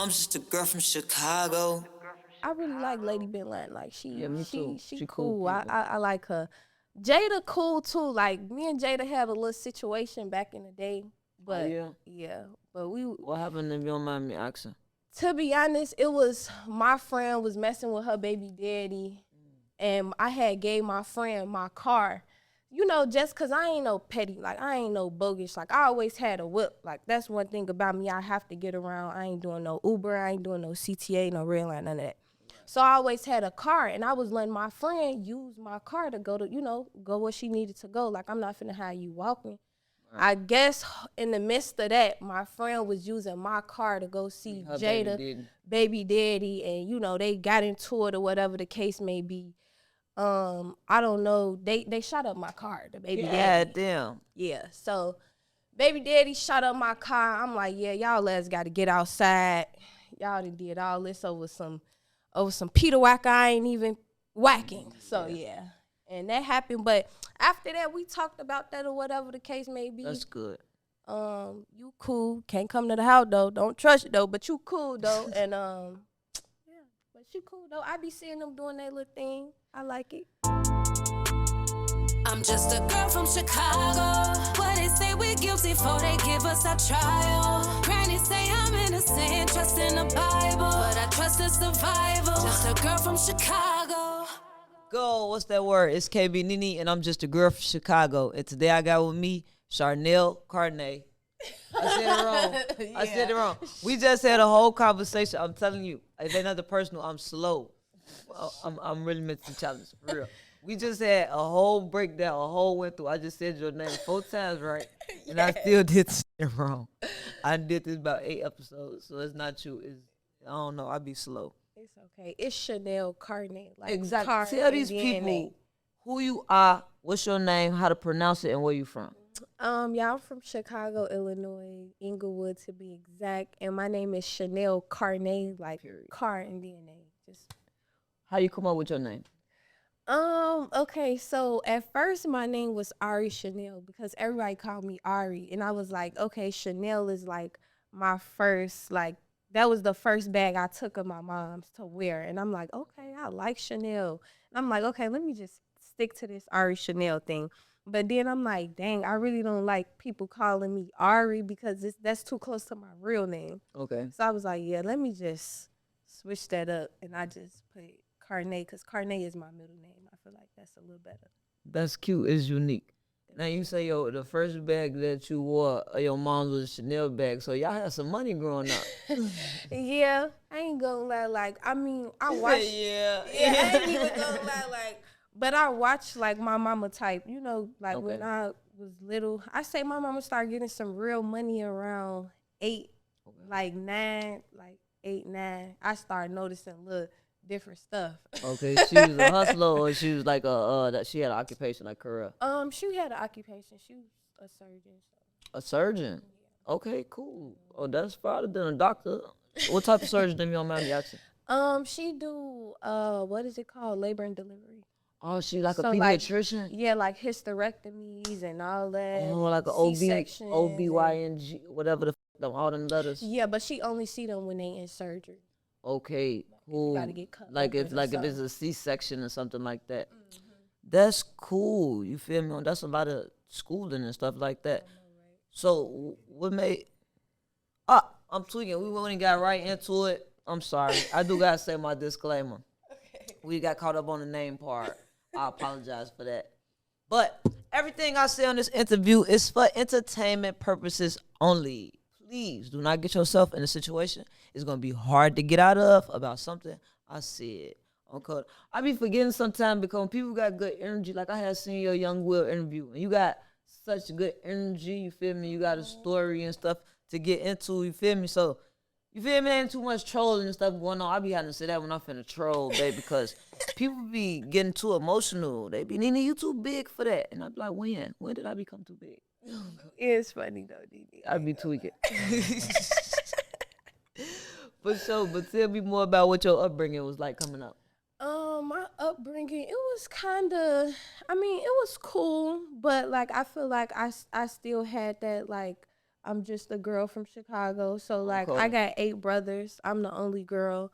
I'm just a girl from Chicago. I really like Lady Ben Latin. Like Yeah, me too. she She cool cool. people. I like her. Jada cool too. Like me and Jada had a little situation back in the day. Oh But yeah. yeah. But we What happened if you don't mind me asking? to be honest, it was my friend was messing with her baby daddy, and I had gave my friend my car. You know, just cause I ain't no petty, like I ain't no bogus. Like I always had a whip. Like that's one thing about me. I have to get around. I ain't doing no Uber. I ain't doing no CTA, no Red Line, none of that. So I always had a car, and I was letting my friend use my car to go to, go where she needed to go. Like I'm not finna have you walking. I guess in the midst of that, my friend was using my car to go see Her Jada, baby daddy, and they got into it or whatever the case may be. I don't know. They shot up my car, the baby daddy. Damn. Yeah. So baby daddy shot up my car. I'm like, yeah, y'all lads got to get outside. Y'all done did all this over some Peter whack I ain't even whacking. So yeah. And that happened, but after that we talked about that or whatever the case may be. That's good. You cool. Can't come to the house though. Don't trust it though, but you cool though. And yeah, but you cool though. I be seeing them doing that little thing. I like it. I'm just a girl from Chicago. What they say we're guilty for, they give us a trial. Granny say I'm innocent, trust in the Bible, but I trust in survival. Just a girl from Chicago. Go, what's that word? It's KB Nene, and I'm just a girl from Chicago. And today I got with me Charnel Carnae. I said it wrong. I said it wrong. We just had a whole conversation. I'm telling you, if ain't nothing personal, I'm slow. I'm really mentally challenged, for real. We just had a whole breakdown, a whole went through. I just said your name 4 times right, and I still did shit wrong. I did this about 8 episodes, so it's not you. I don't know. I be slow. It's okay. It's Chanel Carnae. Like Exactly. Tell these people who you are, what's your name, how to pronounce it, and where you from. Yeah, I'm from Chicago, Illinois, Inglewood to be exact, and my name is Chanel Carnae, like car and DNA. Just how you come up with your name? Okay, so at first my name was Ari Chanel because everybody called me Ari, and I was like, okay, Chanel is like my first, like that was the first bag I took of my mom's to wear, and I'm like, okay, I like Chanel, and I'm like, okay, let me just stick to this Ari Chanel thing. But then I'm like, dang, I really don't like people calling me Ari because that's too close to my real name. Okay. So I was like, yeah, let me just switch that up, and I just put Carnae because Carnae is my middle name. I feel like that's a little better. That's cute. It's unique. Now you say the first bag that you wore, your mom's was a Chanel bag, so y'all had some money growing up. Yeah, I ain't gonna lie. Like, I mean, I watched. yeah, I ain't even gonna lie. Like, but I watched like my mama type. Like when I was little, I say my mama started getting some real money around 8, like 9, like 8, 9. I started noticing little different stuff. Okay, she was a hustler, or she was like that she had an occupation like career. She had an occupation. She was a surgeon. So. A surgeon. Yeah. Okay, cool. Oh, that's farther than a doctor. What type of surgeon do you mind me asking? She do what is it called? Labor and delivery. Oh, she like a pediatrician? Like, yeah, like hysterectomies and all that. Oh, like an OBYN, whatever all them letters. Yeah, but she only see them when they in surgery. Okay, cool. You gotta get cut if it's a C-section or something like that. Mm-hmm. That's cool. You feel me? That's a lot of schooling and stuff like that. Right. So what made? I'm tweaking. We went and got right into it. I'm sorry. I do gotta say my disclaimer. Okay. We got caught up on the name part. I apologize for that. But everything I say on this interview is for entertainment purposes only. Please do not get yourself in a situation it's going to be hard to get out of about something I said. Okay. I be forgetting sometimes because when people got good energy, like I had seen your Young Will interview, and you got such good energy, you feel me? You got a story and stuff to get into, you feel me? So, you feel me? Ain't too much trolling and stuff going on. I be having to say that when I'm finna troll, baby, because people be getting too emotional. They be, Nene, you too big for that. And I be like, when? When did I become too big? It's funny though, Nene. I be tweaking. But tell me more about what your upbringing was like coming up. My upbringing, it was kind of, I mean, it was cool, but like I feel like I still had that like I'm just a girl from Chicago. So like Okay. I got 8 brothers. I'm the only girl.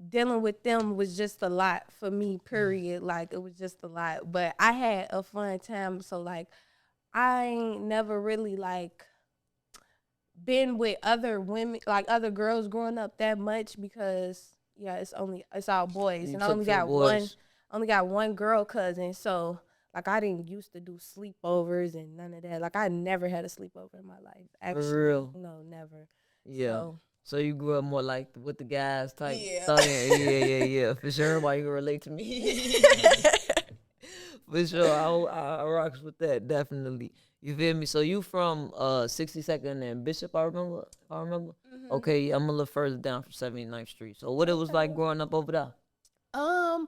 Dealing with them was just a lot for me, period. Like it was just a lot. But I had a fun time. So like I ain't never really like been with other women, like other girls growing up that much because yeah, it's all boys. You And I took only to the got boys. one girl cousin. So like I didn't used to do sleepovers and none of that. Like I never had a sleepover in my life. Actually. For real. No, never. Yeah. So So you grew up more like with the guys type. Yeah. Yeah. For sure, why you can relate to me. For sure, I rocks with that definitely. You feel me? So you from 62nd and Bishop, I remember. Okay, I'm a little further down from 79th Street. So what it was like growing up over there? Um,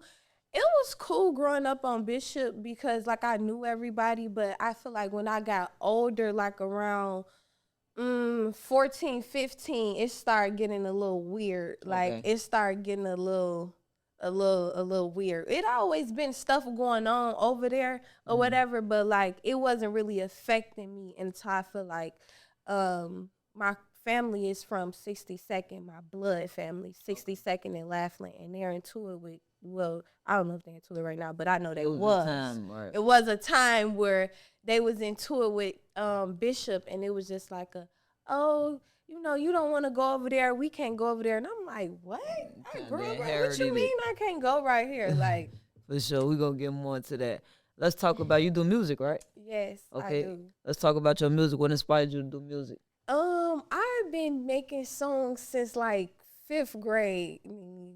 it was cool growing up on Bishop because like I knew everybody, but I feel like when I got older, like around 14, 15, it started getting a little weird. Like Okay. it started getting a little weird. It always been stuff going on over there or whatever, but like it wasn't really affecting me until I feel like my family is from 62nd, my blood family, 62nd and Laughlin, and they're into it with, well, I don't know if they're into it right now, but I know they It was was. a time, right? It was a time where they was into it with Bishop, and it was just like oh, you know, you don't want to go over there. We can't go over there. And I'm like, what? I Kinda grew up right. What inherited you it. mean I can't go right here? Like, For sure, we gonna get more into that. Let's talk about you do music, right? yes, Okay. I do. Let's talk about your music. What inspired you to do music? I've been making songs since like 5th grade.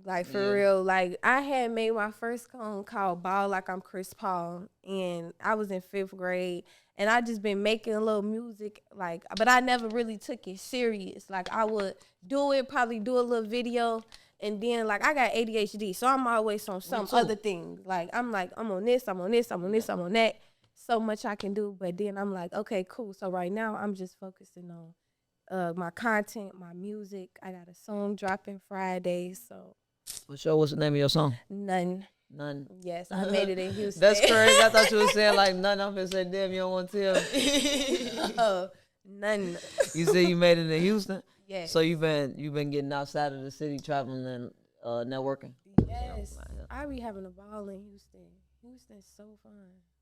Like for Yeah. real. Like I had made my first song called Ball Like I'm Chris Paul, and I was in 5th grade. And I just been making a little music, like, but I never really took it serious. Like I would do it, probably do a little video, and then like I got ADHD, so I'm always on some too. other thing. Like I'm on this, I'm on this, I'm on this, I'm on that. So much I can do, but then I'm like, okay, cool. So right now I'm just focusing on my content, my music. I got a song dropping Friday, so For sure, what's the name of your song? none. None. Yes, I made it in Houston. That's crazy. I thought you were saying like none. I'm gonna say, damn, you don't want to tell me. None. You said you made it in Houston. Yes. So you've been getting outside of the city, traveling and networking. Yes. I be having a ball in Houston. Houston's so fun.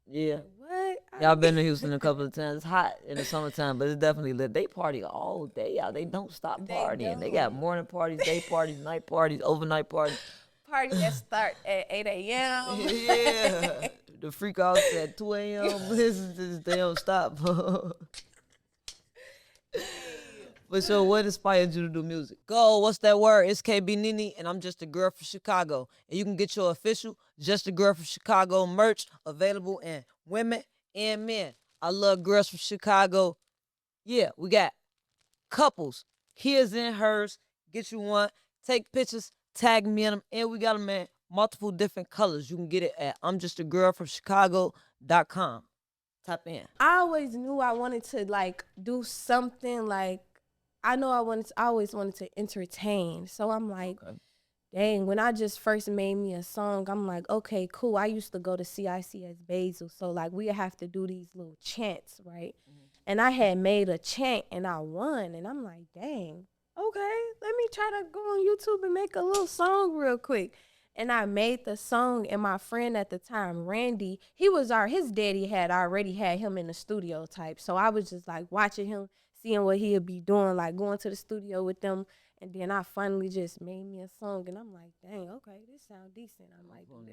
Yeah. What? Y'all been to Houston a couple of times. It's hot in the summertime, but it's definitely lit. They party all day out. They don't stop partying. They got morning parties, day parties, night parties, overnight parties. Party that start at 8 a.m. Yeah. The freak outs at 2 a.m. They don't stop. But so what inspired you to do music? Go, what's that word? It's KB Nene, and I'm just a girl from Chicago. And you can get your official Just a Girl from Chicago merch available in women and men. I love girls from Chicago. Yeah, we got couples, his and hers. Get you one. Take pictures, tag me in them, and we got them in multiple different colors. You can get it at I'mJustAGirlFromChicago.com. Tap in. I always knew I wanted to like do something like I always wanted to entertain. So I'm like, dang, when I just first made me a song, I'm like, okay, cool. I used to go to CICS Basil. So like we have to do these little chants, right? And I had made a chant and I won. And I'm like, dang, okay, let me try to go on YouTube and make a little song real quick. And I made the song, and my friend at the time, Randy, his daddy had already had him in the studio type. So I was just like watching him, seeing what he'd be doing, like going to the studio with them. And then I finally just made me a song, and I'm like, dang, okay, this sounds decent. I might do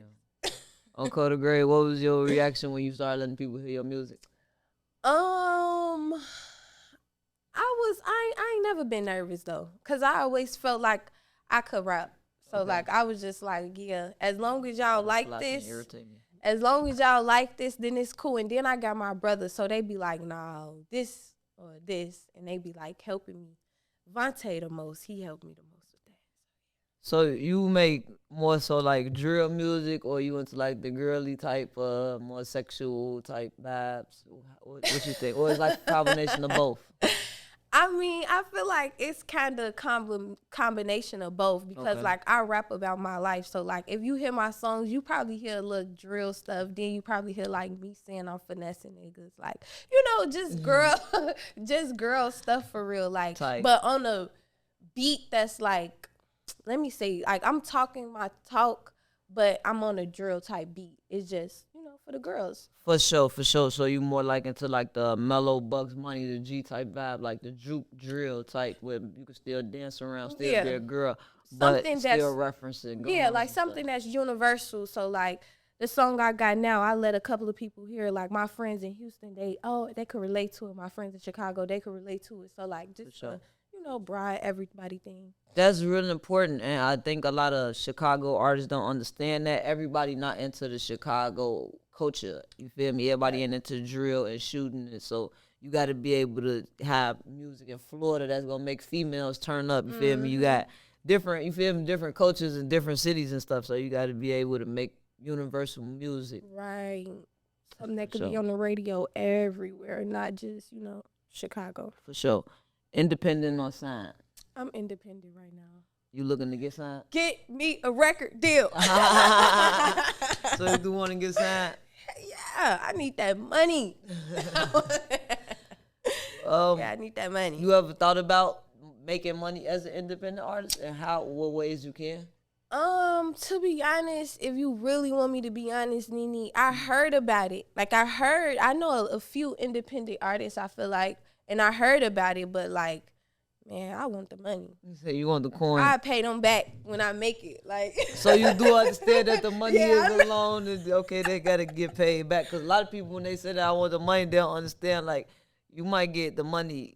this. Uncle the Great, what was your reaction when you started letting people hear your music? I ain't never been nervous though, cause I always felt like I could rap. So like I was just like, yeah, as long as y'all like this, then it's cool. And then I got my brother, so they be like, no, this or this, and they be like helping me. Vontae the most, he helped me the most with that. So you make more so like drill music, or you into like the girly type, more sexual type vibes? What you think? Or it's like a combination of both? I mean, I feel like it's kind of combination of both because, like, I rap about my life. So, like, if you hear my songs, you probably hear a little drill stuff. Then you probably hear, like, me saying I'm finessing niggas. Like, you know, just girl stuff for real. Like, Tight. But on a beat that's, like, let me say, like, I'm talking my talk, but I'm on a drill type beat. It's just, you know, for the girls. For sure. So you more like into like the mellow Bugs Money, the G type vibe, like the juke drill type where you can still dance around, still be a girl, but still referencing. Yeah, like something that's universal. So like the song I got now, I let a couple of people hear, like my friends in Houston, they could relate to it. My friends in Chicago, they could relate to it. So like just you know, bride everybody thing. That's really important, and I think a lot of Chicago artists don't understand that. Everybody not into the Chicago culture. You feel me? Everybody into drill and shooting, and so you got to be able to have music in Florida that's gonna make females turn up. You feel me? You got different cultures in different cities and stuff. So you got to be able to make universal music. Right. Something that could be on the radio everywhere, not just, you know, Chicago. For sure. Independent or signed? I'm independent right now. You looking to get signed? Get me a record deal. So you do want to get signed? Yeah, I need that money. Yeah, I need that money. You ever thought about making money as an independent artist and what ways you can? To be honest, if you really want me to be honest, Nene, I heard about it. Like I know a few independent artists, I feel like, and I heard about it, but like, man, I want the money. You say you want the coin. I pay them back when I make it. Like, so you do understand that the money is a loan. And okay, they gotta get paid back. Cause a lot of people when they say that I want the money, they don't understand. Like, you might get the money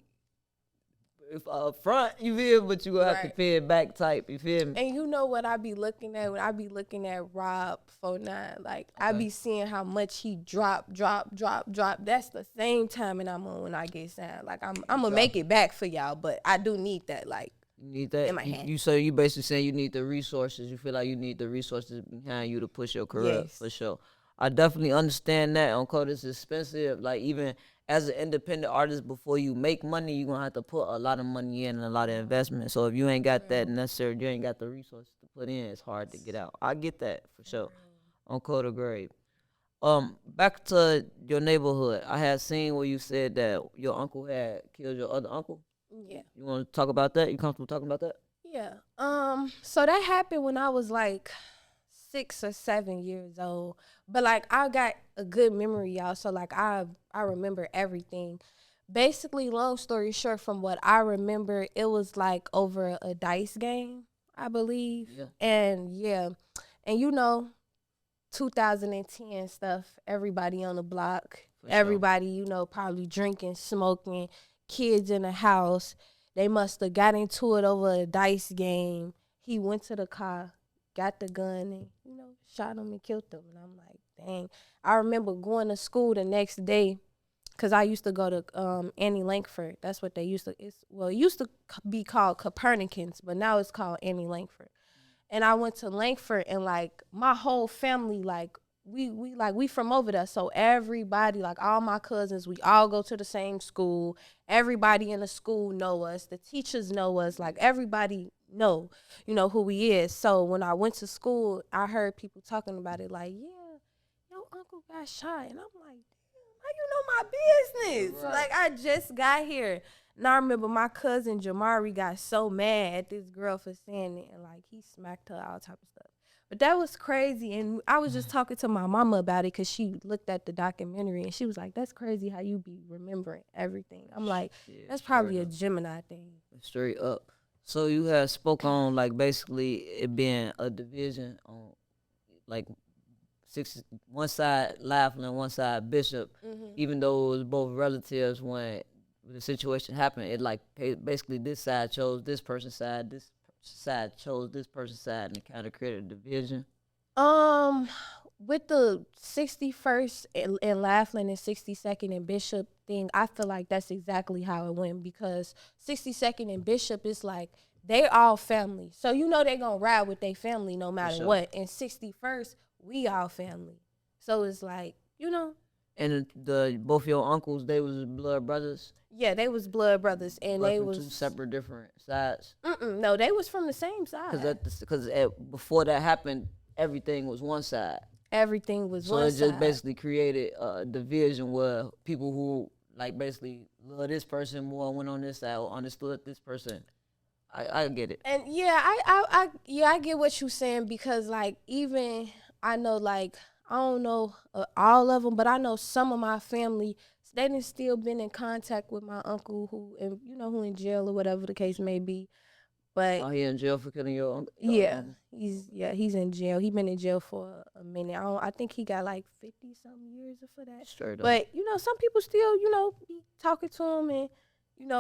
up front, you feel, but you gonna have to pay it back type. You feel me? And you know what I be looking at when I be looking at Rob49. Like I be seeing how much he drop. That's the same timing I'm on when I get signed. Like I'm gonna make it back for y'all, but I do need that. Like you need that in my hand. So you basically saying you need the resources. You feel like you need the resources behind you to push your career. Yes. For sure. I definitely understand that. Uncle, it's expensive. Like even as an independent artist, before you make money, you're going to have to put a lot of money in and a lot of investment. So if you ain't got that necessary, you ain't got the resources to put in, it's hard to get out. I get that for sure. Uncle the grave. Back to your neighborhood. I had seen where you said that your uncle had killed your other uncle. Yeah. You want to talk about that? You comfortable talking about that? Yeah. So that happened when I was like 6 or 7 years old, but like I got a good memory, y'all. So like I remember everything. Basically, long story short, from what I remember, it was like over a dice game, I believe. Yeah. And you know, 2010 stuff. Everybody on the block, everybody, you know, probably drinking, smoking, kids in the house. They must have got into it over a dice game. He went to the car, got the gun, and, you know, shot him and killed him. And I'm like, dang. I remember going to school the next day because I used to go to Annie Langford. That's what they used to, it used to be called Copernicans, but now it's called Annie Langford. And I went to Langford, and, like, my whole family, like, we from over there. So everybody, like all my cousins, we all go to the same school. Everybody in the school know us. The teachers know us. Like everybody know, you know, who we is. So when I went to school, I heard people talking about it like, yeah, your uncle got shot. And I'm like, damn, how you know my business? Right. Like I just got here. And I remember my cousin Jamari got so mad at this girl for saying it, and like he smacked her, all type of stuff. But that was crazy, and I was just talking to my mama about it because she looked at the documentary, and she was like, that's crazy how you be remembering everything. I'm like, that's probably a Gemini thing. Straight up. So you had spoke on, like, basically it being a division on, like, one side Laughlin, one side Bishop, even though it was both relatives when the situation happened. It, like, basically this side chose this person's side, this side chose this person's side, and it kind of created a division. With the 61st and Laughlin and 62nd and Bishop thing, I feel like that's exactly how it went, because 62nd and Bishop is like they all family, so you know they gonna ride with their family no matter what. And 61st, we all family, so it's like, you know, And the both your uncles, they was blood brothers. Yeah, they was blood brothers, and But they from was two separate different sides. no, they was from the same side. Because before that happened, everything was one side. Everything was So one it side. just basically created a division where people who like basically love this person more went on this side or understood this person. I get it. And yeah, I get what you're saying, because like even I know, like I don't know all of them, but I know some of my family, they done still been in contact with my uncle who, and who in jail or whatever the case may be. But He in jail for killing your uncle? yeah, he's in jail. He been in jail for a minute. I think he got like 50 something years for that. Straight up. But some people still be talking to him, and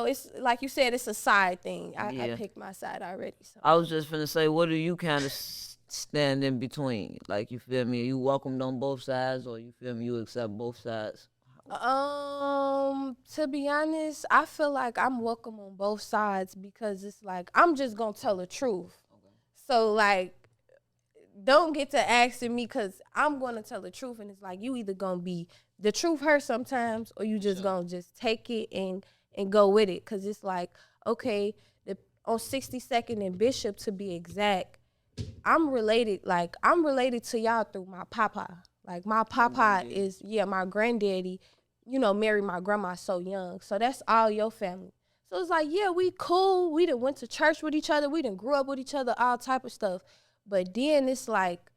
it's like you said, it's a side thing. I picked my side already. So I was just finna say, what do you kind of stand in between? Like, you feel me? You welcomed on both sides, or you feel me? You accept both sides? To be honest, I feel like I'm welcome on both sides, because it's like I'm just gonna tell the truth. Okay. So like, don't get to asking me, because I'm gonna tell the truth, and it's like you either gonna be the truth hurts sometimes, or you just gonna just take it and go with it, because it's like, okay, on 62nd and Bishop, to be exact, I'm related to y'all through my papa. Like my papa is my granddaddy, married my grandma so young. So that's all your family. So it's like, yeah, we cool. We done went to church with each other. We done grew up with each other, all type of stuff. But then it's like,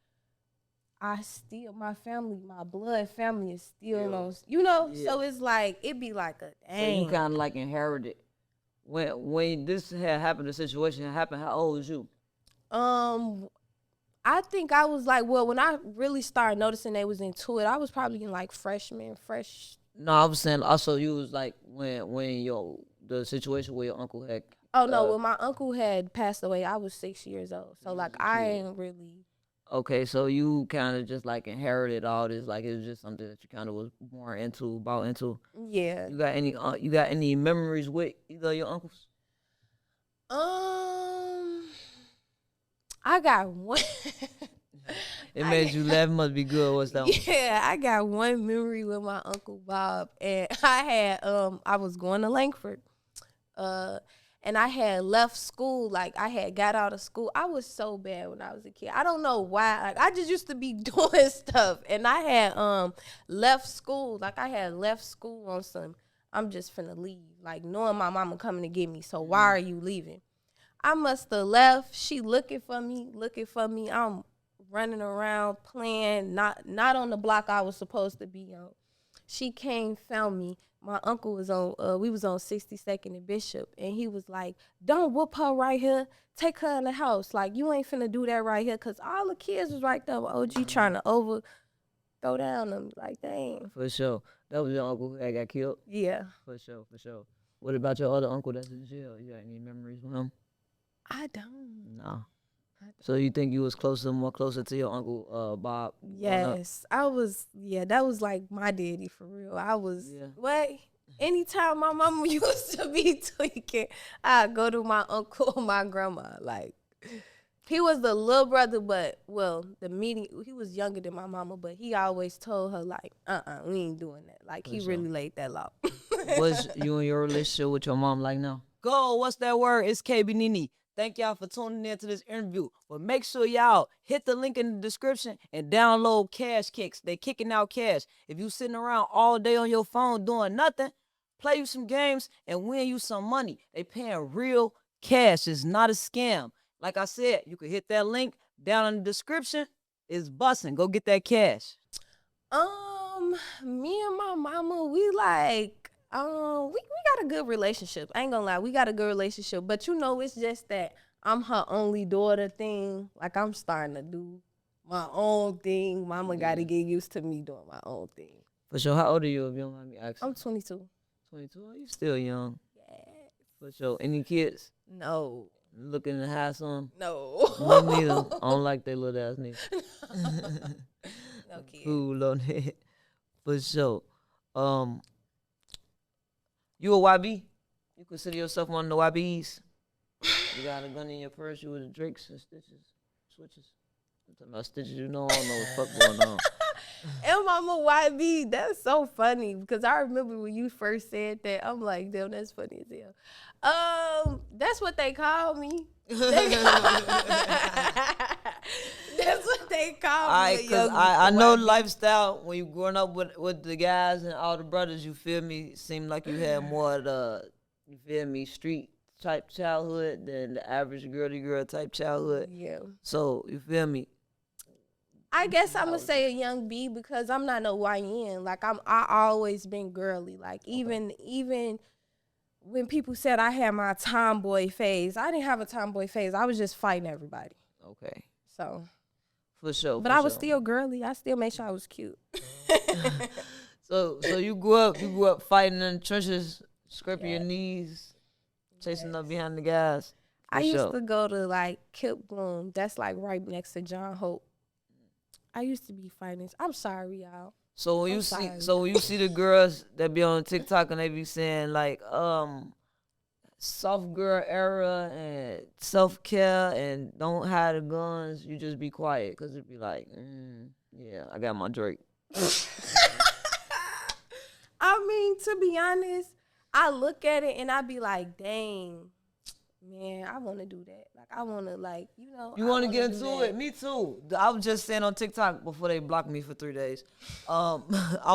my family, my blood family is still on, So it's like, it be like a dang. So you kind of like inherited. When this had happened, the situation had happened, how old was you? I think I was like, when I really started noticing they was into it, I was probably in like freshman. No, I was saying also you was like when the situation where your uncle had. Oh no, when my uncle had passed away, I was 6 years old. So like I ain't really. Okay, so you kind of just like inherited all this, like it was just something that you kind of was more bought into. Yeah. You got any memories with either of your uncles? I got one. It made you laugh. Must be good. What's that one? Yeah, I got one memory with my Uncle Bob, and I was going to Langford, and I had left school. Like I had got out of school. I was so bad when I was a kid. I don't know why. Like I just used to be doing stuff, and I had left school. Like I had left school on some. I'm just finna leave. Like knowing my mama coming to get me. So why are you leaving? I must have left. She looking for me. I'm running around playing, not on the block I was supposed to be on. She came, found me. My uncle was on, we was on 62nd and Bishop, and he was like, don't whoop her right here. Take her in the house. Like, you ain't finna do that right here, because all the kids was right there with OG trying to throw down them. Like, dang. For sure. That was your uncle that got killed? Yeah. For sure. What about your other uncle that's in jail? You got any memories with him? I don't. No. So you think you was more closer to your uncle Bob? Yes, I was. Yeah, that was like my daddy for real. I was. Yeah. Anytime my mama used to be tweaking, I'd go to my uncle or my grandma. Like, he was the little brother, but he was younger than my mama, but he always told her like, we ain't doing that. Like, he really laid that law. What's you and your relationship with your mom like now? Go, what's that word? It's KB Nene. Thank y'all for tuning in to this interview. But make sure y'all hit the link in the description and download Cash Kicks. They kicking out cash. If you sitting around all day on your phone doing nothing, play you some games and win you some money. They paying real cash. It's not a scam. Like I said, you can hit that link down in the description. It's busting. Go get that cash. Me and my mama, we like, we got a good relationship. I ain't gonna lie, we got a good relationship. But it's just that I'm her only daughter thing. Like I'm starting to do my own thing. Mama gotta get used to me doing my own thing. For sure. How old are you if you don't mind me asking? I'm 22. 22? You still young. Yeah. For sure. Any kids? No. Looking to have some? No. Me neither. I don't like they little ass niggas. No kids. Cool on it. For sure. You a YB? You consider yourself one of the YBs? You got a gun in your purse, you with the Drakes and Stitches, switches. I'm talking about Stitches, I don't know what the fuck going on. am I'm a YB. That's so funny because I remember when you first said that. I'm like, damn, that's funny as hell. That's what they call me. That's what they call me. Alright, cause I know lifestyle when you growing up with the guys and all the brothers, you feel me, seemed like you had more of the, you feel me, street type childhood than the average girly girl type childhood. Yeah. So you feel me? I guess I'm gonna say a young B because I'm not no YN. Like I always been girly. Like even when people said I had my tomboy phase, I didn't have a tomboy phase. I was just fighting everybody. Okay. So For sure. but I was still girly. I still made sure I was cute. So you grew up fighting in the trenches, scraping your knees, chasing up behind the guys. I used to go to like Kip Bloom. That's like right next to John Hope. I used to be fighting. I'm sorry, y'all. So when you see the girls that be on TikTok and they be saying like soft girl era and self-care and don't hide the guns, you just be quiet because it be like, yeah, I got my Drake. I mean, to be honest, I look at it and I be like, dang, man, I want to do that. Like, I want to, like, You want to get into it? Me too. I was just saying on TikTok before they blocked me for 3 days. I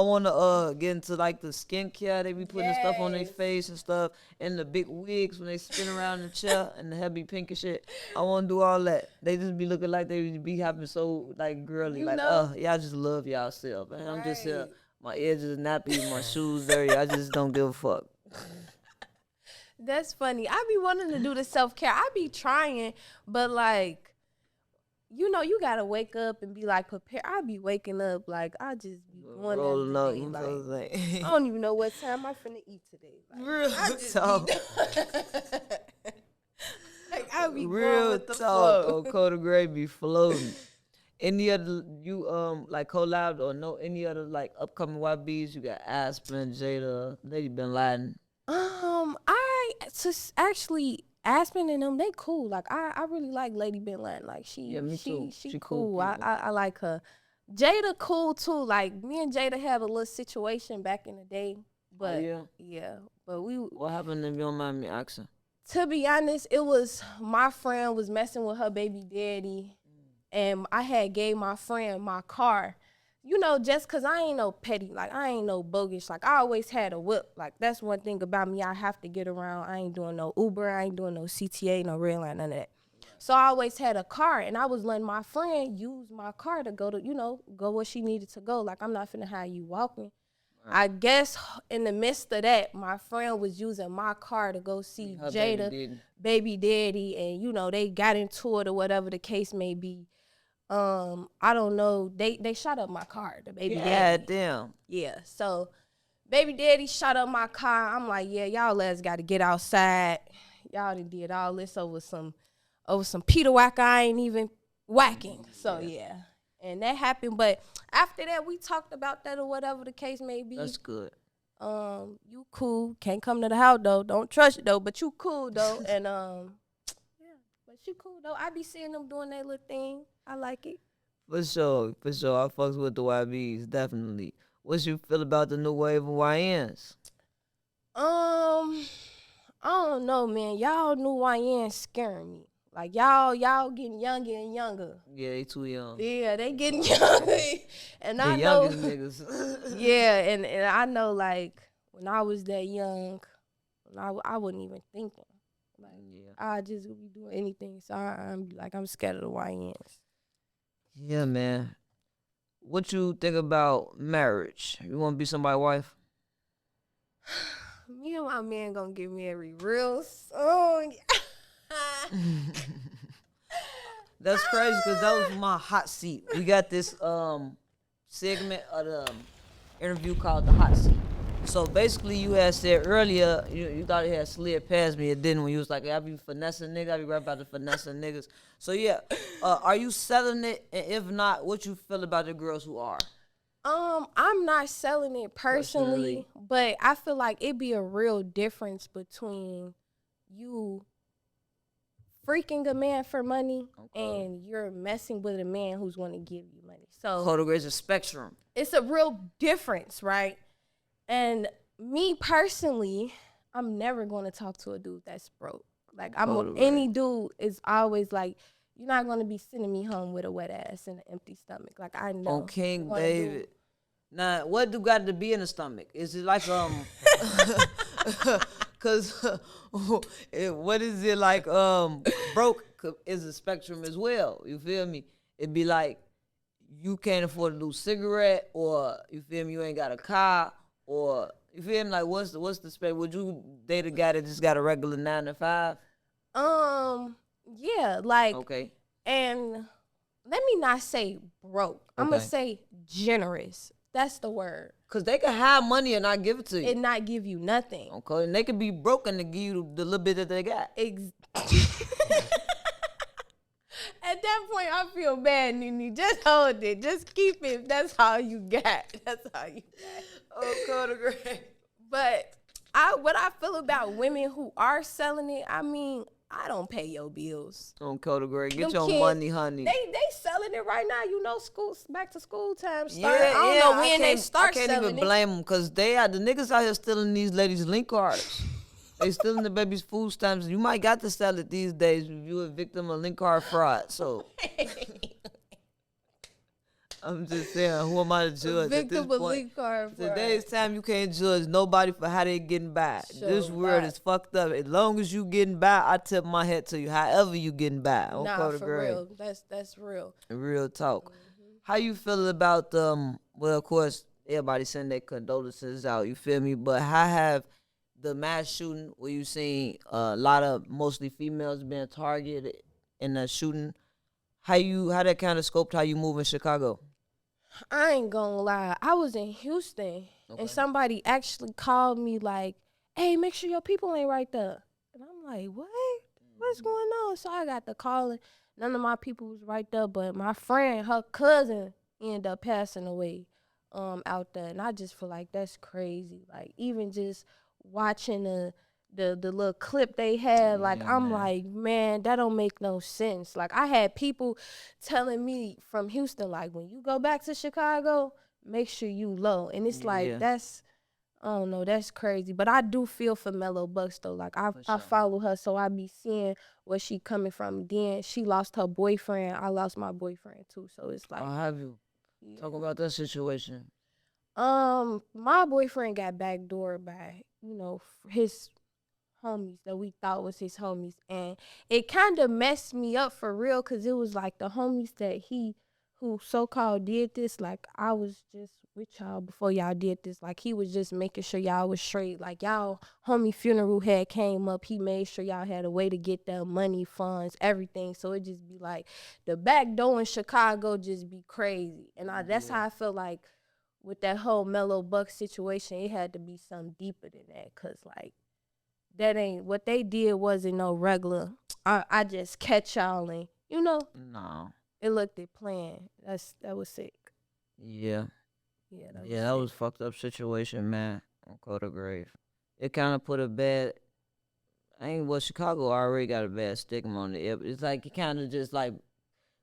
want to get into, like, the skincare. They be putting stuff on their face and stuff. And the big wigs when they spin around in the chair and the heavy pink and shit. I want to do all that. They just be looking like they be having so, like, girly. Y'all just love y'all self. Man, I'm just here. My edges is nappy, my shoes dirty. I just don't give a fuck. That's funny. I be wanting to do the self-care. I be trying, but like, you gotta wake up and be like prepared. I be waking up like I just be going rolling up. Like, I don't even know what time I finna eat today. Like, real talk. Like I be real with the talk. flow. Coda Gray be floating. Any other like collab or no any other like upcoming YBs? You got Aspen, Jada, Lady Bin Laden. Actually Aspen and them, they cool. Like I really like Lady Bin Laden. Like she cool. I like her. Jada cool too. Like me and Jada had a little situation back in the day. But but what happened if you don't mind me asking? To be honest, it was my friend was messing with her baby daddy, and I had gave my friend my car. Just because I ain't no petty, like, I ain't no bogus. Like, I always had a whip. Like, that's one thing about me. I have to get around. I ain't doing no Uber. I ain't doing no CTA, no Red Line, none of that. So I always had a car, and I was letting my friend use my car to go to, go where she needed to go. Like, I'm not finna have you walking. Right. I guess in the midst of that, my friend was using my car to go see her Jada, baby daddy, and, they got into it or whatever the case may be. I don't know. They shot up my car, the baby daddy. Damn. Yeah. So baby daddy shot up my car. I'm like, yeah, y'all lads gotta get outside. Y'all done did all this over some Peter whack I ain't even whacking. So yeah. And that happened. But after that we talked about that or whatever the case may be. That's good. You cool. Can't come to the house though. Don't trust it though, but you cool though. And but you cool though. I be seeing them doing that little thing. I like it. For sure. I fucks with the YBs, definitely. What you feel about the new wave of YNs? I don't know, man. Y'all new YNs scaring me. Like, y'all getting younger and younger. Yeah, they too young. Yeah, they getting younger. And I know. Youngest niggas. Yeah, and I know, like, when I was that young, I wasn't even thinking. Like, I just would be doing anything. So I'm scared of the YNs. Yeah, man. What you think about marriage? You want to be somebody's wife? Me and my man gonna get married real soon. That's crazy because that was my hot seat. We got this segment of the interview called The Hot Seat. So basically you had said earlier, you thought it had slid past me. It didn't when you was like, I be finessing niggas. I be right about the finessing niggas. So yeah, are you selling it? And if not, what you feel about the girls who are? I'm not selling it personally, but I feel like it'd be a real difference between you freaking a man for money and you're messing with a man who's going to give you money. So Code of Gray is a spectrum. it's a real difference, right? And me personally, I'm never going to talk to a dude that's broke. Like any dude is always like, you're not going to be sending me home with a wet ass and an empty stomach. Like I know. On King David. Now, what do got to be in the stomach? Is it like cause what is it like? Broke is a spectrum as well. You feel me? It'd be like you can't afford a new cigarette, or you feel me? You ain't got a car, or you feel me? Like what's the spec? Would you date a guy that just got a regular 9 to 5? Yeah, like Okay. And let me not say broke. I'm gonna say generous. That's the word. Cause they can have money and not give it to you. And not give you nothing. Okay, and they could be broken to give you the little bit that they got. At that point, I feel bad, Nene. Just hold it. Just keep it. That's all you got. That's all you got. Oh, Code of Gray. But what I feel about women who are selling it, I mean, I don't pay your bills. On Code of Gray. Get Them your kids, money, honey. They selling it right now. You know, back to school time Yeah, start. I don't know when they start I can't selling even it. blame them because the niggas out here stealing these ladies' link cards. They stealing the baby's food stamps. You might got to sell it these days if you a victim of link card fraud. So I'm just saying, who am I to judge at this Victim of point? link card fraud. Today's time, you can't judge nobody for how they getting by. Sure This world not. is fucked up. As long as you getting by, I tip my hat to you. However you getting by. On Nah, Code of for Gray. real. That's real. Real talk. How you feel about well, of course, everybody send their condolences out, you feel me? But how have the mass shooting where you seen a lot of mostly females being targeted in the shooting, how that kind of scoped how you move in Chicago? I ain't gonna lie. I was in Houston and somebody actually called me like, hey, make sure your people ain't right there. And I'm like, what? What's going on? So I got the calling. None of my people was right there, but my friend, her cousin, ended up passing away out there. And I just feel like that's crazy. Like even just watching the little clip they had, like I'm like, man, that don't make no sense. Like I had people telling me from Houston, like when you go back to Chicago, make sure you low. And it's like that's, I don't know, that's crazy. But I do feel for Mellow Bucks though. Like I follow her, so I be seeing where she coming from. Then she lost her boyfriend. I lost my boyfriend too. So it's like, I'll have you talk about that situation. My boyfriend got backdoored by, his homies that we thought was his homies, and it kind of messed me up for real, because it was like the homies that who so-called did this, like I was just with y'all before y'all did this, like he was just making sure y'all was straight, like y'all homie funeral had came up, he made sure y'all had a way to get their money, funds, everything. So it just be like the back door in Chicago just be crazy, and that's how I feel like with that whole Mellow Buck situation, it had to be something deeper than that, because like that ain't what they did, wasn't no regular I just catch y'all and No. it looked at playing. That was sick. Yeah. Yeah, That was fucked up situation, man. On Code of Grave. It kind of put a bad. Chicago already got a bad stigma on it. It's like it kind of just like,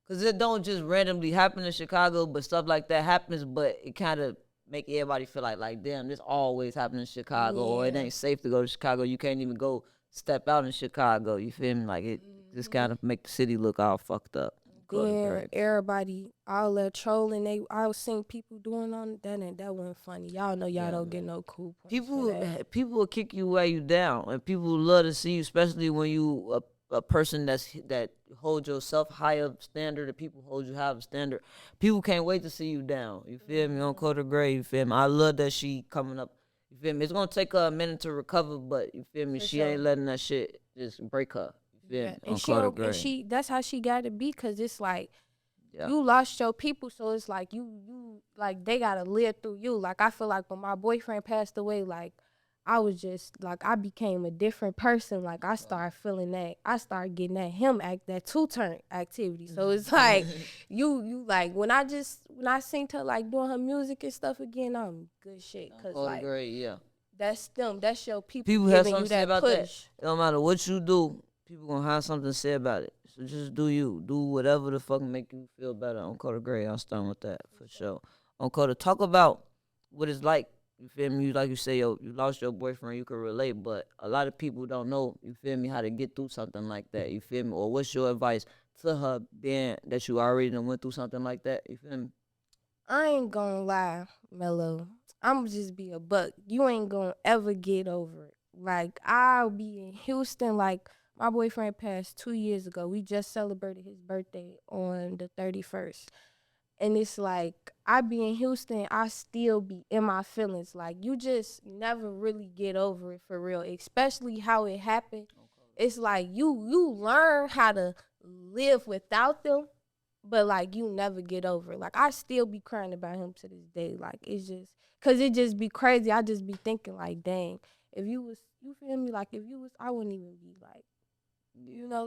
cause it don't just randomly happen in Chicago, but stuff like that happens. But it kind of make everybody feel like damn, this always happen in Chicago, or it ain't safe to go to Chicago. You can't even go step out in Chicago. You feel me? Like it just kind of make the city look all fucked up. Yeah, everybody, all that trolling, I was seeing people doing on that, and that wasn't funny. Y'all know y'all don't get no cool points for that. People will kick you while you down, and people love to see you, especially when you a person that holds yourself higher standard, and people hold you higher standard. People can't wait to see you down. You feel me? On Code of Gray, you feel me? I love that she coming up. You feel me? It's gonna take her a minute to recover, but you feel me? She ain't letting that shit just break her. Yeah, and that's how she got to be, because it's like you lost your people, so it's like you like they gotta live through you. Like I feel like when my boyfriend passed away, like I was just like I became a different person. Like I started feeling that, I started getting at him that two-turn activity. So it's like you like when I seen her like doing her music and stuff again, I'm good shit, cause like great, that's them, that's your people have giving something you to say that about push. that. It don't matter what you do. People gonna have something to say about it. So just do you. Do whatever the fuck make you feel better. On Coda Gray, I'll start with that for sure. On Coda, talk about what it's like. You feel me? Like you say, yo, you lost your boyfriend. You can relate, but a lot of people don't know. You feel me? How to get through something like that. You feel me? Or what's your advice to her, being that you already done went through something like that? You feel me? I ain't gonna lie, Mello. I'm just be a buck. You ain't gonna ever get over it. Like, I'll be in Houston. Like, my boyfriend passed 2 years ago. We just celebrated his birthday on the 31st. And it's like, I be in Houston, I still be in my feelings. Like, you just never really get over it for real, especially how it happened. It's like you learn how to live without them, but like you never get over it. Like, I still be crying about him to this day. Like, it's just, cause it just be crazy. I just be thinking like, dang, if you was, you feel me? Like, if you was, I wouldn't even be like,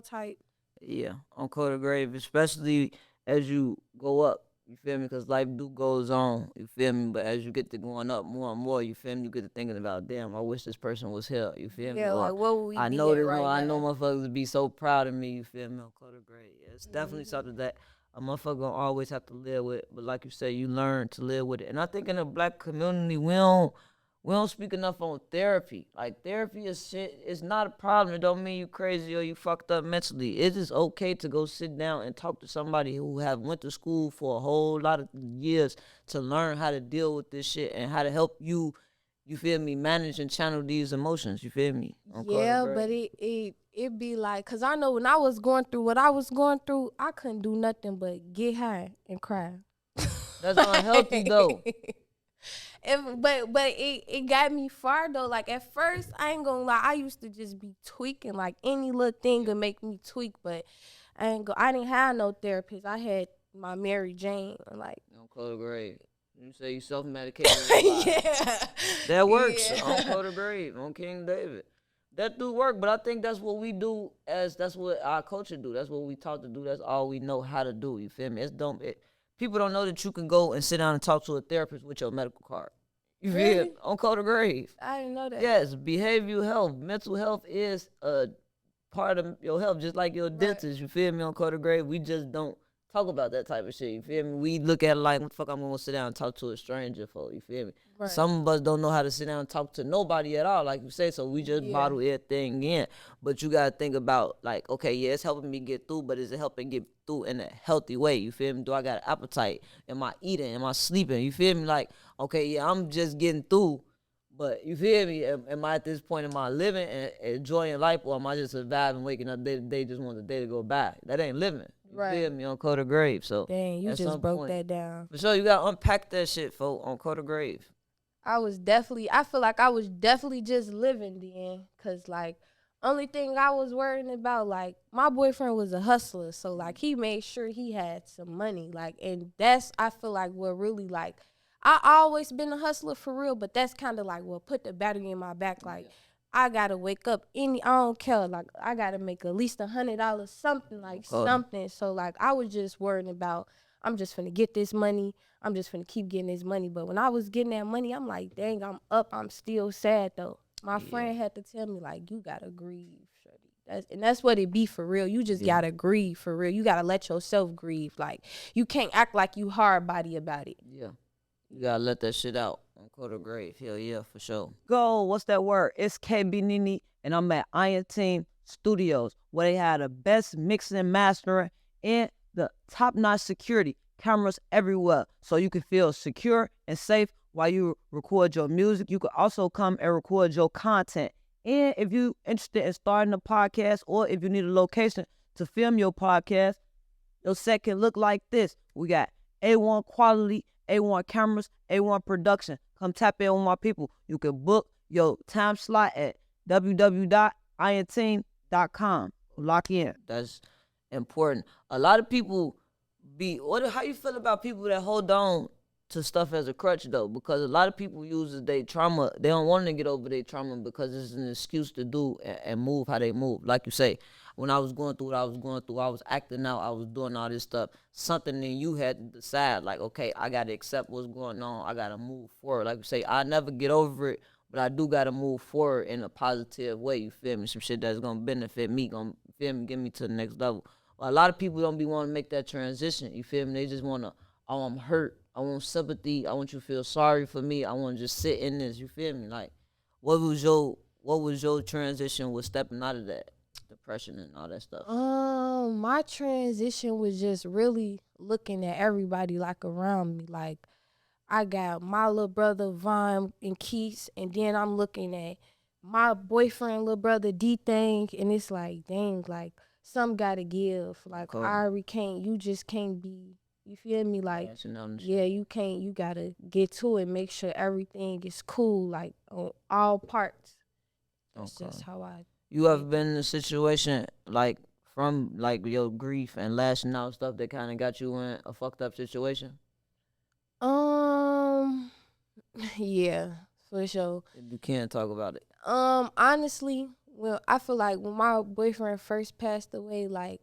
type. Yeah, on Coda Grave, especially as you go up. You feel me? Because life do goes on. You feel me? But as you get to going up more and more, you feel me? You get to thinking about, damn, I wish this person was here. You feel me? Yeah, Or like, what would we I be know at this. right I know now? motherfuckers would be so proud of me. You feel me? On Coda Grave, yeah, it's definitely something that a motherfucker gonna always have to live with. But like you say, you learn to live with it. And I think in the black community, we don't speak enough on therapy. Like, therapy is shit. It's not a problem. It don't mean you crazy or you fucked up mentally. It is okay to go sit down and talk to somebody who have went to school for a whole lot of years to learn how to deal with this shit and how to help you. You feel me? Manage and channel these emotions. You feel me? Yeah, but it be like, cause I know when I was going through what I was going through, I couldn't do nothing but get high and cry. That's unhealthy though. But it got me far though. Like, at first, I ain't gonna lie, I used to just be tweaking. Like, any little thing could make me tweak. But I didn't have no therapist. I had my Mary Jane. Like, On Coda Grave. You say you self-medicated. yeah, That works. yeah. On Coda Grave, on King David. That do work, but I think that's what we do, as that's what our culture do. That's what we taught to do. That's all we know how to do. You feel me? It's dumb. People don't know that you can go and sit down and talk to a therapist with your medical card. You feel Really? me? On Coda Grave. I didn't know that. Yes, behavioral health, mental health is a part of your health, just like your dentist. You feel me? On Coda Grave, we just don't talk about that type of shit. You feel me? We look at it like, what the fuck I'm gonna sit down and talk to a stranger for? You feel me? Right. Some of us don't know how to sit down and talk to nobody at all, like you say. So we just bottle everything in. But you gotta think about, like, okay, yeah, it's helping me get through, but is it helping get through in a healthy way? You feel me? Do I got an appetite? Am I eating? Am I sleeping? You feel me? Like, okay, yeah, I'm just getting through. But you feel me? Am I at this point in my living and enjoying life, or am I just surviving, waking up day to day, just want the day to go by? That ain't living. You feel me? On Coda Grave. So Dang, you just broke that down. For sure, you gotta unpack that shit, folk, on Coda Grave. I feel like I was definitely just living then. Cause like, only thing I was worrying about, like, my boyfriend was a hustler. So like, he made sure he had some money. Like, and that's, I feel like, what really, like, I always been a hustler for real, but that's kind of like what put the battery in my back. Like, I gotta wake up I don't care. Like, I gotta make at least $100, something like something. So like, I was just worrying about, I'm just finna get this money. I'm just finna keep getting this money. But when I was getting that money, I'm like, dang, I'm up. I'm still sad though. My friend had to tell me, like, you gotta grieve, shorty. That's what it be for real. You just gotta grieve for real. You gotta let yourself grieve. Like, you can't act like you hard body about it. Yeah. You gotta let that shit out on Coda Grave. Hell yeah, for sure. Go, what's that word? It's KB Nene, and I'm at Iron Team Studios, where they had the best mixing and mastering and the top-notch security, cameras everywhere, so you can feel secure and safe while you record your music. You can also come and record your content. And if you're interested in starting a podcast, or if you need a location to film your podcast, your set can look like this. We got A1 quality, A1 cameras, A1 production. Come tap in with my people. You can book your time slot at www.ionteam.com. Lock in. That's important. A lot of people how you feel about people that hold on to stuff as a crutch though? Because a lot of people use their trauma. They don't want to get over their trauma because it's an excuse to do and move how they move. Like you say, when I was going through what I was going through, I was acting out, I was doing all this stuff. Something in you had to decide, like, okay, I got to accept what's going on. I got to move forward. Like you say, I never get over it but I do gotta move forward in a positive way. You feel me? Some shit that's gonna benefit me, gonna feel me, get me to the next level. Well, a lot of people don't be want to make that transition. You feel me? They just wanna, oh, I'm hurt. I want sympathy. I want you to feel sorry for me. I want to just sit in this. You feel me? Like, what was your transition with stepping out of that depression and all that stuff? My transition was just really looking at everybody like around me. Like, I got my little brother Vaughn and Keith, and then I'm looking at my boyfriend, little brother D-Thing, and it's like, dang, like, some gotta give. Like, Okay. Ari can't, you just can't be, you feel me? Like, yeah, you can't, you gotta get to it, make sure everything is cool, like, on all parts. That's just how I. You ever been in a situation, like, from, like, your grief and lashing out stuff that kind of got you in a fucked up situation? Yeah, for sure. You can't talk about it. Honestly, well, I feel like when my boyfriend first passed away, like,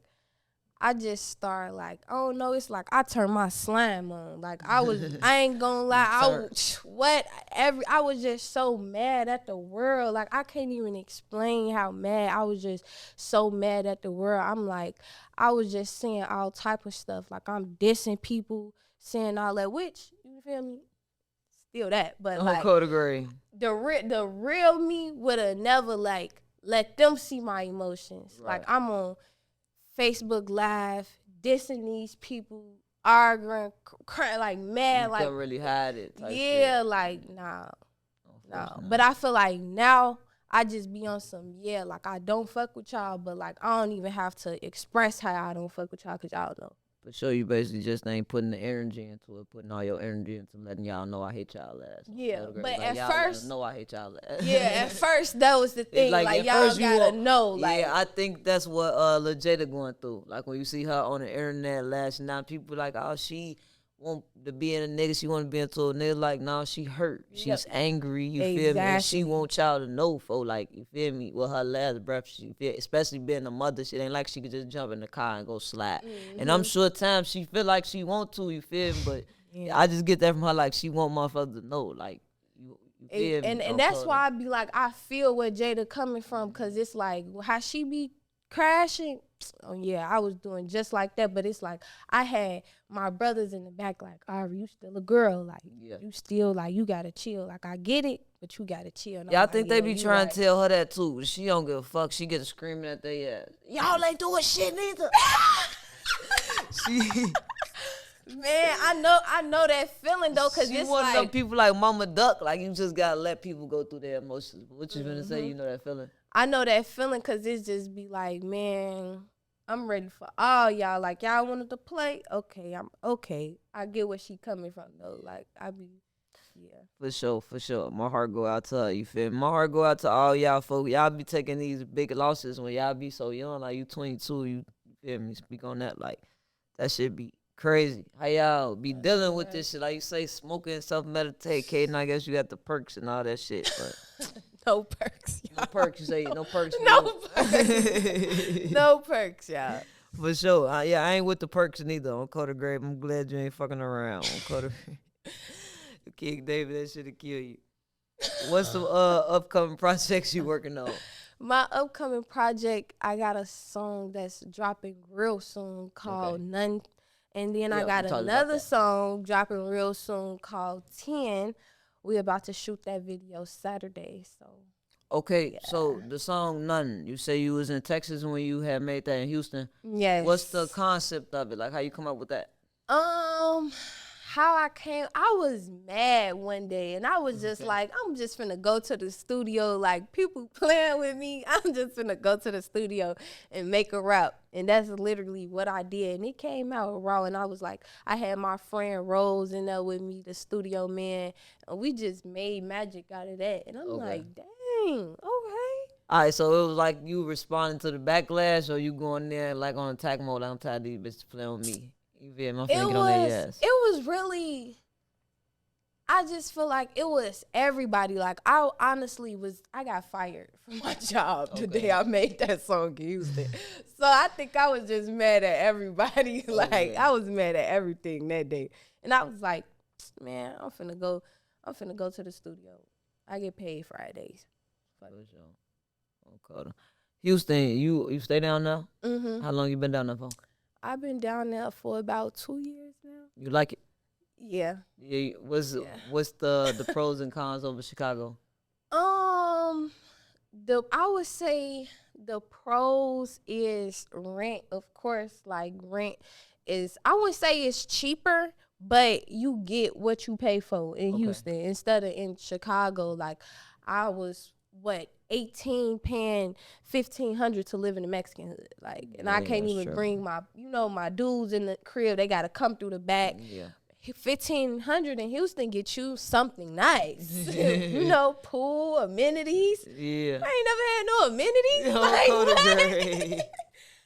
I just started, like, I don't know, it's like I turned my slime on. Like, I ain't gonna lie, I was just so mad at the world. Like, I can't even explain how mad. I was just so mad at the world. I'm like, I was just saying all type of stuff. Like, I'm dissing people, saying all that, which, you feel me? Still that, but like, the real me would have never, like, let them see my emotions. Right. Like, I'm on Facebook Live, dissing these people, arguing, crying, like, mad. You couldn't really hide it. Yeah, shit. Like, nah. But I feel like now I just be on some, like, I don't fuck with y'all, but, like, I don't even have to express how I don't fuck with y'all because y'all know. For sure, you basically just ain't putting the energy into it, putting all your energy into letting y'all know I hate y'all ass. Yeah, but like, at y'all first, know I hate y'all ass. Yeah, at first that was the thing. Like y'all gotta know. Like, yeah, I think that's what Lil Jada going through. Like, when you see her on the internet lashing out, people like, oh, she want to be in a nigga, she want to be into a nigga. Like, no, she hurt. She's angry. You feel me? And she want y'all to know, for, like, you feel me? With her last breath, she feel, especially being a mother, shit ain't like she could just jump in the car and go slide. Mm-hmm. And I'm sure times she feel like she want to, you feel me? But I just get that from her, like, she want motherfuckers to know, like, you feel me? And that's why I be like, I feel where Jada coming from, because it's like, how she be crashing. Oh yeah, I was doing just like that, but it's like I had my brothers in the back, like, Ari, you still a girl, like, you still, like, you gotta chill. Like, I get it, but you gotta chill. And I think they be trying to tell her that too. She don't give a fuck. She gets screaming at their ass. Y'all ain't doing shit neither. Man, I know that feeling though, cause it's one like of them people like Mama Duck. Like, you just gotta let people go through their emotions. What you gonna say? You know that feeling? I know that feeling, cause it's just be like, man, I'm ready for all y'all. Like, y'all wanted to play? Okay, I'm okay. I get where she coming from though. Like, I be, For sure. My heart go out to her. You feel me? My heart go out to all y'all folks. Y'all be taking these big losses when y'all be so young. Like, you 22, you feel me? Speak on that. Like, that shit be crazy. How y'all be dealing with this shit? Like you say, smoking, self-meditate. Kaden, I guess you got the perks and all that shit, but no perks. Y'all. No perks, you say? No perks? No perks. No perks, y'all. For sure. I ain't with the perks neither. On Coda Grape, I'm glad you ain't fucking around. On Coda King David, that shit'll kill you. What's the upcoming projects you working on? My upcoming project, I got a song that's dropping real soon called None. And then I got another song dropping real soon called 10. We about to shoot that video Saturday, so. Okay, so the song None, you say you was in Texas when you had made that in Houston. Yes. What's the concept of it? Like, how you come up with that? How I came, I was mad one day, and I was just like, I'm just finna go to the studio, like, people playing with me, I'm just finna go to the studio and make a rap, and that's literally what I did, and it came out raw, and I was like, I had my friend Rose in there with me, the studio man, and we just made magic out of that, and I'm like, dang, okay. All right, so it was like you responding to the backlash, or you going there, like, on attack mode, like, I'm tired of these bitches playing with me. It was really, I just feel like it was everybody. Like, I honestly I got fired from my job the day I made that song in Houston. So I think I was just mad at everybody. Like, I was mad at everything that day. And I was like, man, I'm finna go to the studio I get paid Fridays. For sure. Okay. Houston, you stay down there? Mhm. How long you been down there for? I've been down there for about 2 years now. You like it? Yeah. Yeah. What's the pros and cons over Chicago? I would say the pros is rent, of course. Like rent is, I wouldn't say it's cheaper, but you get what you pay for in Houston instead of in Chicago. Like I was 18 paying 1,500 to live in the Mexican hood. Like, and I can't even bring my dudes in the crib. They gotta come through the back. Yeah. 1,500 in Houston get you something nice. Pool, amenities. Yeah. I ain't never had no amenities.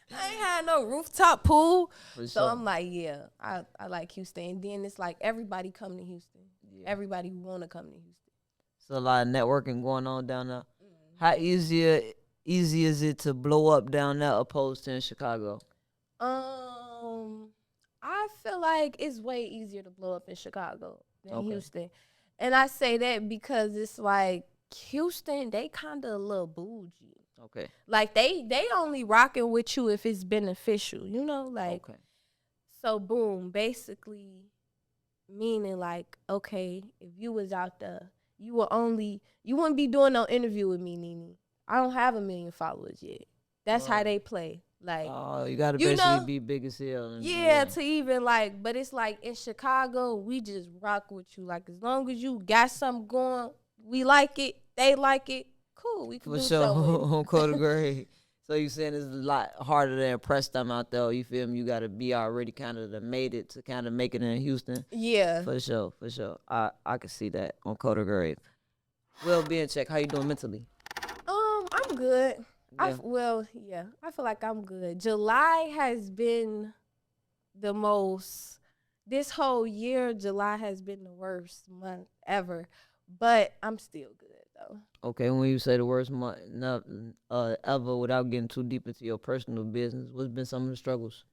I ain't had no rooftop pool. So I'm like, yeah, I like Houston. And then it's like everybody come to Houston. Yeah. Everybody want to come to Houston. So a lot of networking going on down there. How easy is it to blow up down there opposed to in Chicago? I feel like it's way easier to blow up in Chicago than Houston. And I say that because it's like Houston, they kind of a little bougie. Okay. Like they only rocking with you if it's beneficial, like. Okay. So boom, basically meaning like, okay, if you was out there, you wouldn't be doing no interview with me, Nene. I don't have 1 million followers yet. That's how they play. Like, you gotta basically be big as hell. To even like, but it's like in Chicago, we just rock with you. Like as long as you got something going, we like it, they like it, cool. We can do something. For sure. So you saying it's a lot harder to impress them out there? You feel me? You gotta be already kind of made it to kind of make it in Houston. Yeah. For sure. I can see that on Coda Grade. Well-being check. How you doing mentally? I'm good. Yeah. I feel like I'm good. July has been the most, this whole year, July has been the worst month ever, but I'm still good though. Okay, when you say the worst month ever, without getting too deep into your personal business, what's been some of the struggles?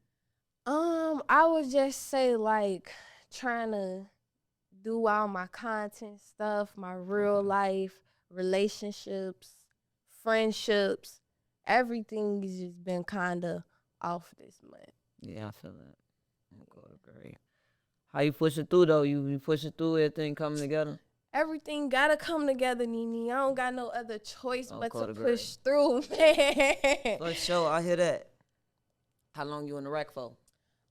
I would just say like trying to do all my content stuff, my real life, relationships, friendships, everything has just been kind of off this month. Yeah, I feel that. Okay, great. How you pushing through though? You pushing through, everything coming together? Everything gotta come together, Nene. I don't got no other choice but to push through, man. For sure, I hear that. How long you in the rack for?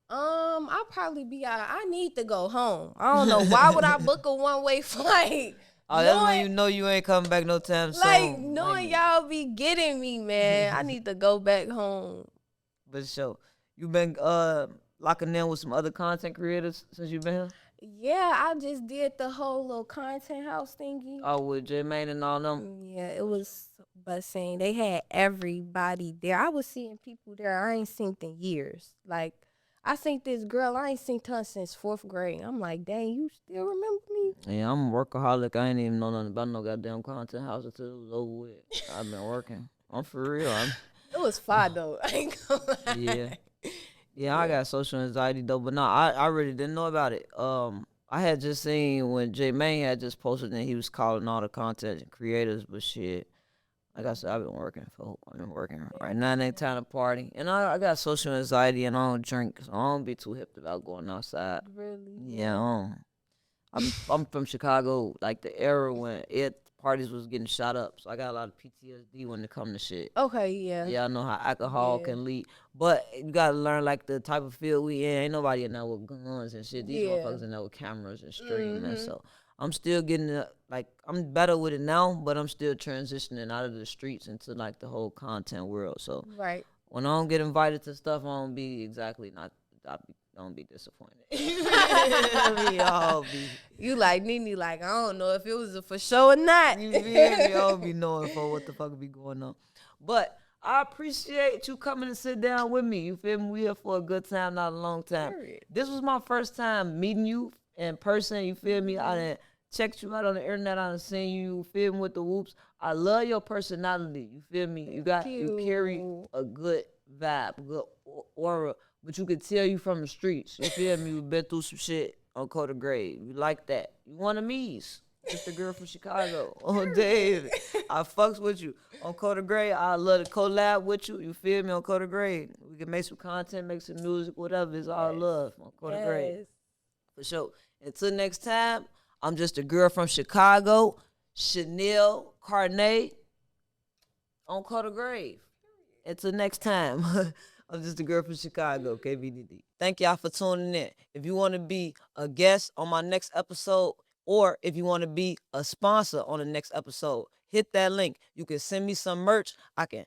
I'll probably be out. I need to go home. I don't know. Why would I book a one-way flight? Oh, that's when you know you ain't coming back no time soon. Like, knowing y'all be getting me, man. I need to go back home. For sure. You been locking in with some other content creators since you been here? Yeah, I just did the whole little content house thingy. Oh, with J-Main and all them? Yeah, it was busting. They had everybody there. I was seeing people there I ain't seen in years. Like, I seen this girl, I ain't seen her since 4th grade. I'm like, dang, you still remember me? Yeah, I'm a workaholic. I ain't even know nothing about no goddamn content house until it was over with. I've been working. I'm for real. It was fun, though. I ain't gonna lie. Yeah, I got social anxiety, though. But no, I really didn't know about it. I had just seen when J-Main had just posted that he was calling all the content creators, but shit. Like I said, I've been working right now. It ain't time to party. And I got social anxiety and I don't drink, so I don't be too hip about going outside. Really? Yeah, I'm from Chicago, like the era when parties was getting shot up. So I got a lot of PTSD when it come to shit. Okay, yeah. Yeah, I know how alcohol can lead. But you gotta learn like the type of field we in. Ain't nobody in there with guns and shit. These motherfuckers in there with cameras and streaming. So I'm still getting I'm better with it now, but I'm still transitioning out of the streets into like the whole content world. So when I don't get invited to stuff, I don't be disappointed. You like Nene, like I don't know if it was a for sure or not. You feel me? I don't be knowing for what the fuck be going on. But I appreciate you coming to sit down with me. You feel me? We here for a good time, not a long time. Period. This was my first time meeting you in person. You feel me? I done checked you out on the internet. I done seen you. You feel me with the whoops. I love your personality. You feel me? You carry a good vibe, good aura. But you could tell you from the streets. You feel me? You've been through some shit on Coda Grade. You like that. You one of me's. Just a girl from Chicago. On David. I fucks with you. On Coda Gray, I love to collab with you. You feel me? On Coda Gray. We can make some content, make some music, whatever. It's all love on Coda Gray. For sure. Until next time, I'm just a girl from Chicago. Chanel Carnae on Coda Grave. Until next time, I'm just a girl from Chicago, KBDD. Thank y'all for tuning in. If you want to be a guest on my next episode, or if you want to be a sponsor on the next episode, hit that link. You can send me some merch. I can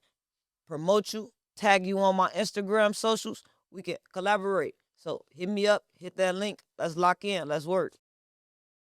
promote you, tag you on my Instagram socials. We can collaborate. So hit me up, hit that link. Let's lock in. Let's work.